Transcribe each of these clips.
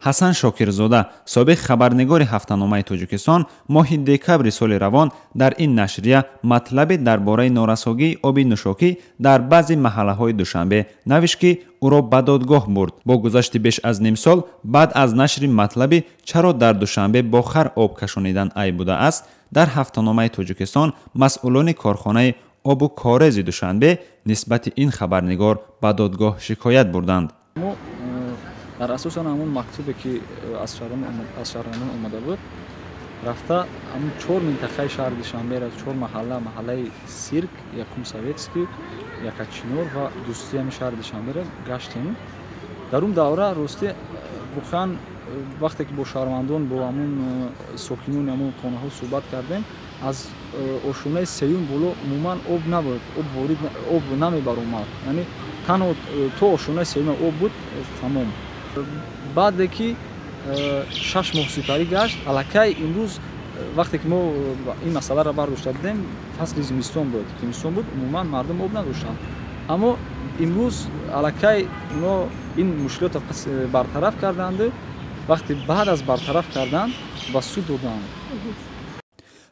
ҳасан шокирзода собиқ хабарнигори ҳафтаномаи тоҷикистон моҳи декабри соли равон дар ин нашрия матлаби дар бораи норасогии оби нӯшокӣ дар баъзе маҳаллаҳои душанбе навишт ки ӯро ба додгоҳ бурд. бо гузашти беш аз ним сол баъд аз нашри матлаби чаро дар душанбе бо хар об кашонидан айб буда аст, дар ҳафтаномаи тоҷикистон масъулони корхонаи обу корези душанбе нисбати ин хабарнигор ба додгоҳ шикоят бурданд. дар асосан ҳамон мактубе ки аз шаҳрвандон омада буд рафта ҳамон 4 минтақаи шаҳри Душанберо 4 маҳаллаи Сирк, якум Советский, Якачинор ва Дӯстӣ ҳамин шаҳри Душанберо гаштем. дар он давра рости воқеан вақте ки бо шаҳрвандон бо ҳамон сокинони ҳамон хонаҳо суҳбат кардем, аз ошунаи сеюм боло умуман об набуд, об намебаромад, яъне танҳо то ошунаи сеюм об буд тамом. баъде ки 6 моҳ сипарӣ гашт, аллакай имрӯз вақте ки мо ин масъаларо бардошта будем, фасли зимистон буд, умуман мардум об надоштанд. аммо имрӯз аллакай ино ин мушкилотро бартараф карданду вақте баъд аз бартараф кардан ба суд доданд.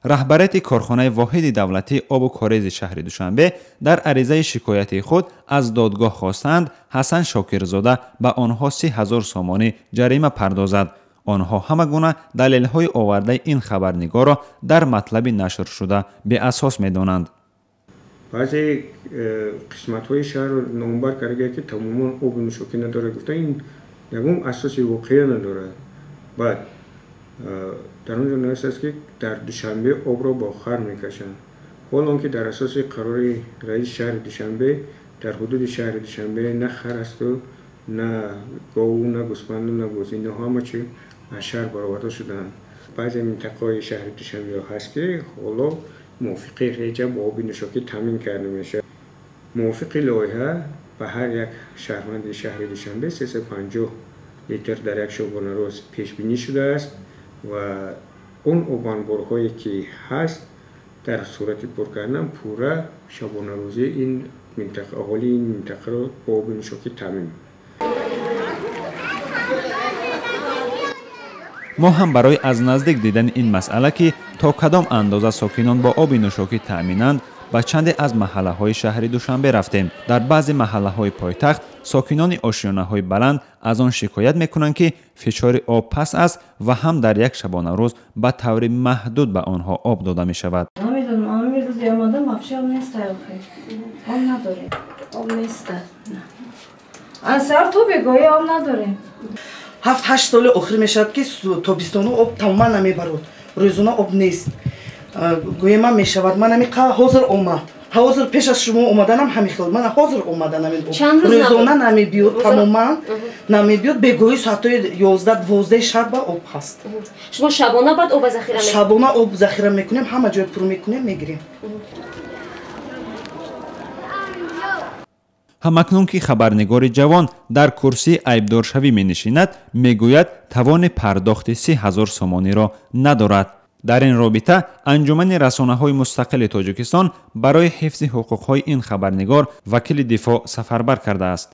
раҳбарияти корхонаи воҳиди давлатии обу корези шаҳри Душанбе дар аризаи шикоятии худ аз додгоҳ хостанд Ҳасан Шокирзода ба онҳо 30,000 сомонӣ ҷарима пардозад. онҳо ҳама гуна далелҳои овардаи ин хабарнигорро дар матлаби нашр шуда беасос медонанд. баъзе қисматҳои шаҳрро номбар карда ки тамоман оби нӯшокӣ надорад, гуфта ин ягон асоси воқеа надорад. баъд дар он ҷо навиштааст ки дар Душанбе обро бо хар мекашанд. ҳоло он ки дар асоси қарори раиси шаҳри Душанбе дар ҳудуди шаҳри Душанбе на хар асту, на гову, на гӯспанду, на боз, инҳо ҳама чи аз шаҳр бароварда шуданд. баъзе минтақаҳои шаҳри Душанбе ҳаст ки ҳоло мувофиқи реҷа бо оби нӯшокӣ таъмин карда мешавад. мувофиқи лоиҳа ба ҳар як шаҳрванди шаҳри Душанбе 350 литр дар як шабонарӯз пешбинӣ шудааст ва он обанборҳое ки ҳаст дар сурати пур кардан пурра шабонарӯзӣ ин минтақа аҳоли ин минтақаро бо оби нӯшокӣ таъмин. мо ҳам барои аз наздик дидани ин масъала ки то кадом андоза сокинон бо оби нӯшокӣ таъминанд ба чанде аз маҳаллаҳои шаҳри Душанбе рафтем. дар баъзе маҳаллаҳои пойтахт сокинони ошиёнаҳои баланд аз он шикоят мекунанд ки фишори об паст аст ва ҳам дар як шабонарӯз ба таври маҳдуд ба онҳо об дода мешавад. ҳафт ҳашт соли охир мешавад ки тобистону об тамоман намебарод, рӯзона об нест. гӯяма мешавад ман ҳами ҳозир омад, ҳозир пеш аз шумо омаданам ҳами хел, ман ҳозир омадан рӯзона намебиёд, тамоман намебиёд, бегоҳӣ соатҳои 11-12 шаба об ҳаст. шумо шабона баъд об захира мекунед? шабона об захира мекунем, ҳама ҷой пур мекунем, мегирем. ҳамакнун ки хабарнигори ҷавон дар курсии айбдоршавӣ менишинад, мегӯяд тавони пардохти 30,000 сомониро надорад. дар ин робита анҷумани расонаҳои мустақили Тоҷикистон барои ҳифзи ҳуқуқҳои ин хабарнигор вакили дифоъ сафарбар кардааст.